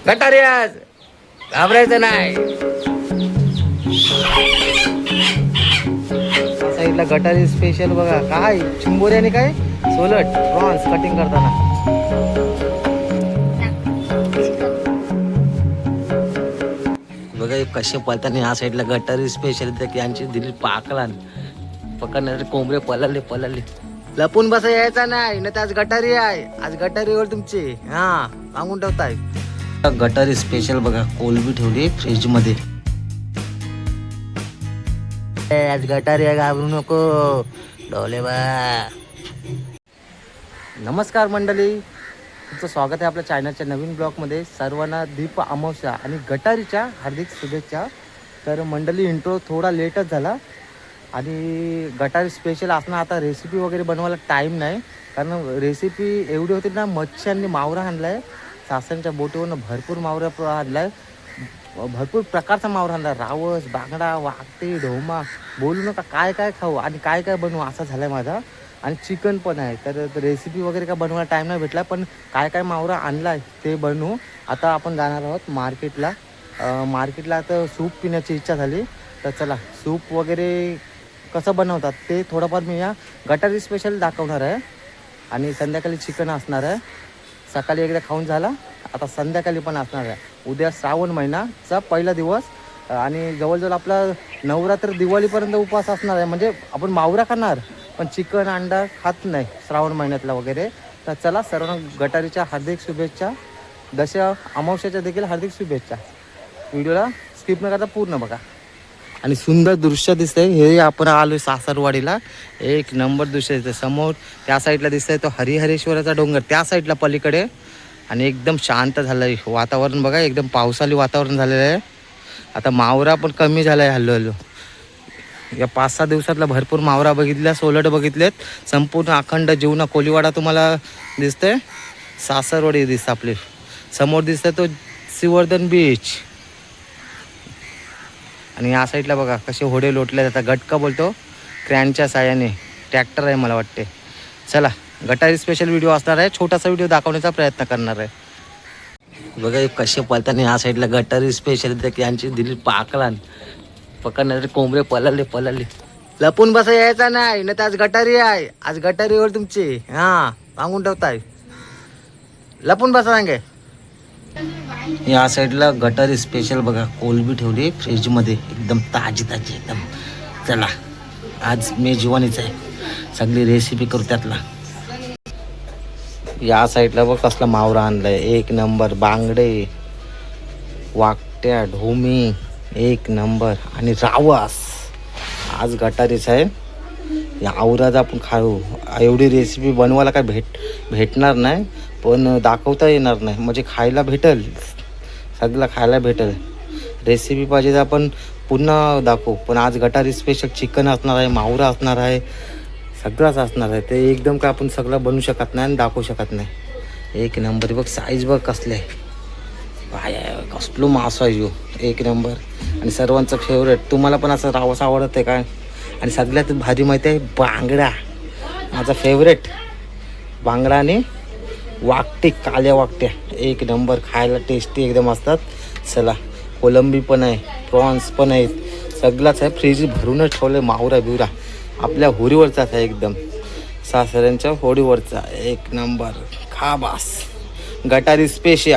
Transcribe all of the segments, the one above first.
गटारी आज घाबरायचं नाही. साईडला गटारी स्पेशल बघा काय चिंबोरी आणि काय सोलट प्रॉन्स कटिंग करताना. बघा कसे पळताना या साईडला गटारी स्पेशल यांची दिली पाकला पकडणारे कोंबडे पळाले. लपून बसा यायचा नाही ना. आज गटारी आहे. आज गटारीवर तुमची हा सांगून ठेवताय. गटारी स्पेशल बघा कोलबी ठेवली फ्रीज मध्ये. आज गटारी आहे घाबरू नको डोले बा. नमस्कार मंडळी, तुमचं स्वागत आहे आपल्या चॅनलच्या नवीन ब्लॉगमध्ये. सर्वांना दीप अमावस्या आणि गटारीच्या हार्दिक शुभेच्छा. तर मंडळी इंट्रो थोडा लेटच झाला आणि गटारी स्पेशल असणार. आता रेसिपी वगैरे बनवायला टाईम नाही कारण रेसिपी एवढी होती ना. मच्छ्यांनी मावरा आणला आहे सासऱ्यांच्या बोटीवरनं. भरपूर मावरा आणला आहे. भरपूर प्रकारचा मावरा आणला. रावस, बांगडा, वाकटे, ढोमा बोलू नका. काय काय खाऊ आणि काय काय बनवू असा झाला आहे माझा. आणि चिकन पण आहे. तर रेसिपी वगैरे काय बनवायला टाईम नाही भेटला. पण काय काय मावरा आणला आहे ते बनवू. आता आपण जाणार आहोत मार्केटला. आता सूप पिण्याची इच्छा झाली. तर चला सूप वगैरे कसं बनवतात ते थोडंफार मी या गटारी स्पेशल दाखवणार आहे. आणि संध्याकाळी चिकन असणार आहे. सकाळी एकदा खाऊन झाला, आता संध्याकाळी पण असणार आहे. उद्या श्रावण महिनाचा पहिला दिवस आणि जवळजवळ आपला नवरात्र दिवाळीपर्यंत उपवास असणार आहे. म्हणजे आपण मावरा खाणार पण चिकन अंडा खात नाही श्रावण महिन्यातला वगैरे. तर चला सर्वांना गटारीच्या हार्दिक शुभेच्छा. दशा अमावस्याच्या देखील हार्दिक शुभेच्छा. व्हिडिओला स्किप न करता पूर्ण बघा. आणि सुंदर दृश्य दिसतंय. हे आपण आलोय सासरवाडीला. एक नंबर दृश्य दिसतंय. समोर त्या साईडला दिसतंय तो हरिहरेश्वराचा डोंगर त्या साईडला पलीकडे. आणि एकदम शांत झालंय वातावरण बघा. एकदम पावसाळी वातावरण झालेलं आहे. आता मावरा पण कमी झाला आहे हल्लो. या 5-6 दिवसातला भरपूर मावरा बघितल्या, सोलट बघितलेत. संपूर्ण अखंड जीवना कोलीवाडा तुम्हाला दिसतंय. सासरवाडी दिसतं आपली. समोर दिसतंय तो श्रीवर्धन बीच. आणि या साईडला बघा कसे होडे लोटले जातात. गटका बोलतो क्रॅनच्या साह्याने. ट्रॅक्टर आहे मला वाटते. चला गटारी स्पेशल व्हिडिओ असणार आहे. छोटासा व्हिडिओ दाखवण्याचा प्रयत्न करणार आहे. बघा कसे पळताना या साईडला गटारी स्पेशल यांची दिली पाकला पकडणारे कोंबडे पळाले. लपून बसा यायचा नाही ना. आज गटारी आहे. आज गटारीवर तुमची हा सांगून ठेवताय. लपून बसा सांगे. या साईडला गटारी स्पेशल बघा कोलबी ठेवली फ्रीजमध्ये एकदम ताजी एकदम. चला आज मेजवानीच आहे. सगळी रेसिपी करू त्यातला. या साईडला बघ कसला मावरा आणलाय. एक नंबर बांगडे, वाकट्या, ढोमी एक नंबर आणि रावस. आज गटारीच आहे. या आवराज आपण खाऊ. एवढी रेसिपी बनवायला काय भेटणार नाही पण दाखवता येणार नाही. म्हणजे खायला भेटेल, सगळं खायला भेटेल. रेसिपी पाहिजे तर आपण पुन्हा दाखवू. पण आज गटारी स्पेशल चिकन असणार आहे, मावरा असणार आहे, सगळंच असणार आहे. ते एकदम काय आपण सगळं बनवू शकत नाही आणि दाखवू शकत नाही. एक नंबर बघ साईज बघ कसले बाय. कसलो मासो आहे एक नंबर. आणि सर्वांचं फेवरेट. तुम्हाला पण असं रावस आवडत आहे काय? आणि सगळ्यात भारी माहिती आहे बांगडा. माझा फेवरेट बांगडा आणि वाकटे, काल्या वाकट्या एक नंबर. खायला टेस्टी एकदम असतात. चला कोलंबी पण आहे, प्रॉन्स पण आहेत, सगळंच आहे. फ्रीज भरूनच ठेवलं. मावरा बिवरा आपल्या होडीवरचाच आहे एकदम. सासऱ्यांच्या होडीवरचा एक नंबर. खा बास गटारी स्पेशल.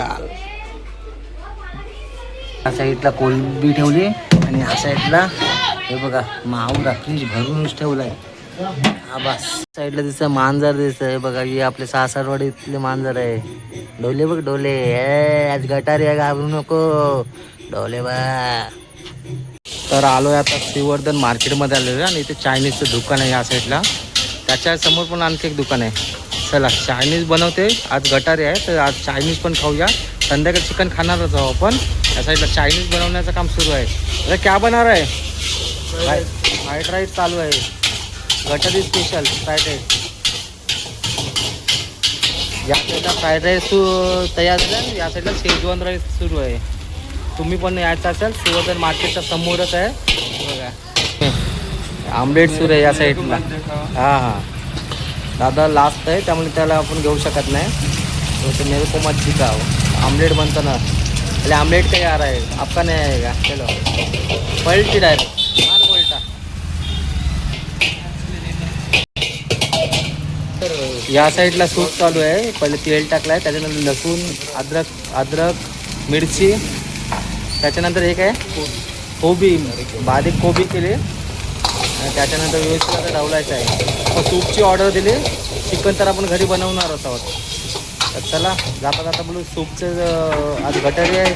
या साईडला कोलंबी ठेवली आणि या साईडला हे बघा मावरा फ्रीज भरूनच ठेवलाय. हा बस. साईडला दिसतं मांजर दिसतंय बघा. ही आपले सासरवाडीतले मांजर आहे. डोले बघ डोले. आज गटारी आहे घाबरू नको डोले बा. तर आलोय आता श्रीवर्धन मार्केटमध्ये आलेलो आणि इथे चायनीजचं दुकान आहे या साईडला. त्याच्या समोर पण आणखी एक दुकान आहे. चला चायनीज बनवते. आज गटारी आहे तर आज चायनीज पण खाऊया. संध्याकाळी चिकन खाणारच आहोत आपण. या साईडला चायनीज बनवण्याचं काम सुरू आहे. अरे क्या बनणार आहे? फ्राईड राईस चालू आहे. गटारी स्पेशल फ्राईड राईस. या साईडला फ्राईड राईस तयार झाला. या साईडला शेजवान राईस सुरू आहे. तुम्ही पण यायचं असेल श्रीवर्धन मार्केटच्या समोरच आहे बघा. आमलेट सुरू आहे या साईडला. हां दादा लास्ट आहे त्यामुळे त्याला आपण घेऊ शकत नाही. तो मेरे को मच्छी का आमलेट बनतं ना अरे आमलेट का आ रहा है आपका नहीं आएगा चलो पलटी डायरेक्ट मार पलटा या साईडला सूप चालू आहे पहिले तेल टाकलं आहे त्याच्यानंतर लसूण अद्रक मिरची त्याच्यानंतर एक आहे कोबी बारीक कोबी केली आणि त्याच्यानंतर व्यवस्थित आता ढवलायचं आहे सूपची ऑर्डर दिली चिकन तर आपण घरी बनवणारच आहोत तर चला जाता जाता बोलू सूपचं आज गटारी आहे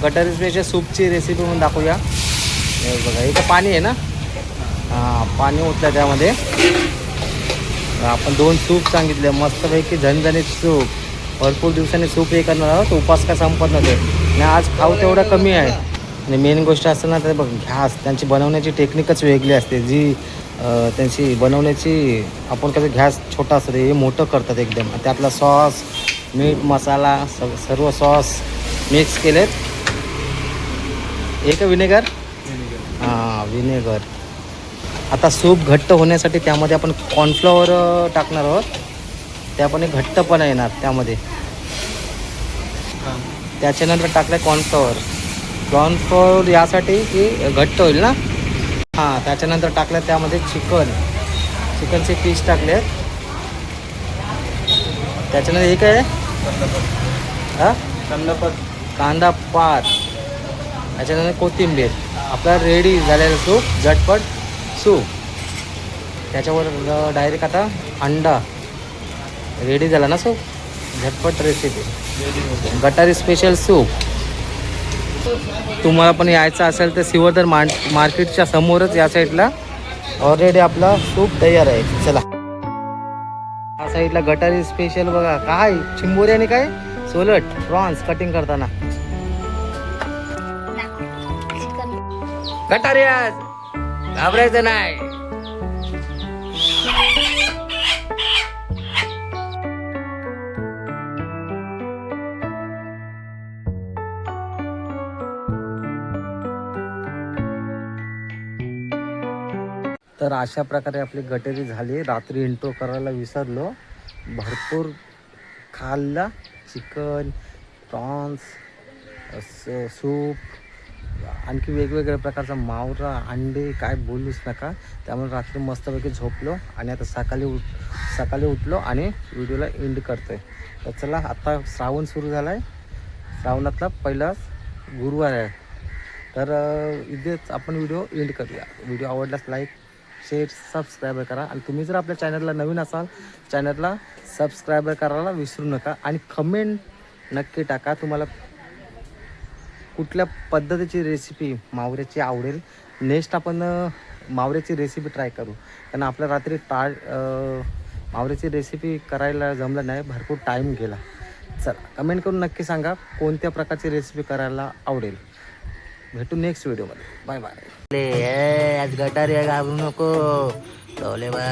गटारी स्पेशल सूपची रेसिपी म्हणून दाखवूया बघा इथं पाणी आहे ना हां पाणी ओतलं त्यामध्ये आपण 2 सूप सांगितले मस्तपैकी झणझणीत सूप भरपूर दिवसांनी सूप हे करणार आहोत उपास का संपत नव्हते आणि आज खाऊ तेवढं कमी आहे आणि मेन गोष्ट असतं ना तर बघ घ्यास त्यांची बनवण्याची टेक्निकच वेगळी असते जी त्यांची बनवण्याची आपण कसं गॅस छोटा असतं हे मोठं करतात एकदम त्यातला सॉस मीठ मसाला सर्व सॉस मिक्स केलेत एक विनेगर हां विनेगर आता सूप घट्ट होण्यासाठी त्यामध्ये आपण कॉर्नफ्लॉवर टाकणार आहोत त्या पण एक घट्टपणा येणार त्यामध्ये त्याच्यानंतर टाकलं कॉर्नफ्लॉवर यासाठी की घट्ट होईल ना हां त्याच्यानंतर टाकलं त्यामध्ये चिकनचे पीस टाकलेत त्याच्यानंतर एक आहे हां कांदा पात त्याच्यानंतर कोथिंबीर आपला रेडी झालेलं सूप झटपट सूप त्याच्यावर डायरेक्ट आता अंडा रेडी झाला ना सूप झटपट रेसिपी गटारी स्पेशल सूप तुम्हाला पण यायचं असेल तर सिवर्धन मार्केटच्या समोरच या साईडला ऑलरेडी आपला सूप तयार आहे चला या साईडला गटारी स्पेशल बघा काय चिंबोरी आणि काय सोलट प्रॉन्स कटिंग करताना गटारी आज घाबरायचं नाही तर अशा प्रकारे आपली गटेरी झाली रात्री इंट्रो करायला विसरलो भरपूर खाल्ला चिकन प्रॉन्स सूप आणखी वेगवेगळ्या प्रकारचा मावरा अंडे काय बोलूच नका त्यामुळे रात्री मस्तपैकी झोपलो आणि आता सकाळी उठलो आणि व्हिडिओला एंड करतो आहे तर चला आता श्रावण सुरू झाला आहे श्रावणातला पहिलाच गुरुवार आहे तर इथेच आपण व्हिडिओ एंड करूया व्हिडिओ आवडल्यास लाईक शेअर सबस्क्राईब करा आणि तुम्ही जर आपल्या चॅनलला नवीन असाल चॅनलला सबस्क्राईब करायला विसरू नका आणि कमेंट नक्की टाका तुम्हाला कुठल्या पद्धतीची रेसिपी मावऱ्याची आवडेल नेक्स्ट आपण मावऱ्याची रेसिपी ट्राय करू कारण आपल्या रात्री मावऱ्याची रेसिपी करायला जमलं नाही भरपूर टाईम गेला चला कमेंट करून नक्की सांगा कोणत्या प्रकारची रेसिपी करायला आवडेल भेटू नेक्स्ट व्हिडिओमध्ये बाय बाय आज गटारी घाबरू नको बा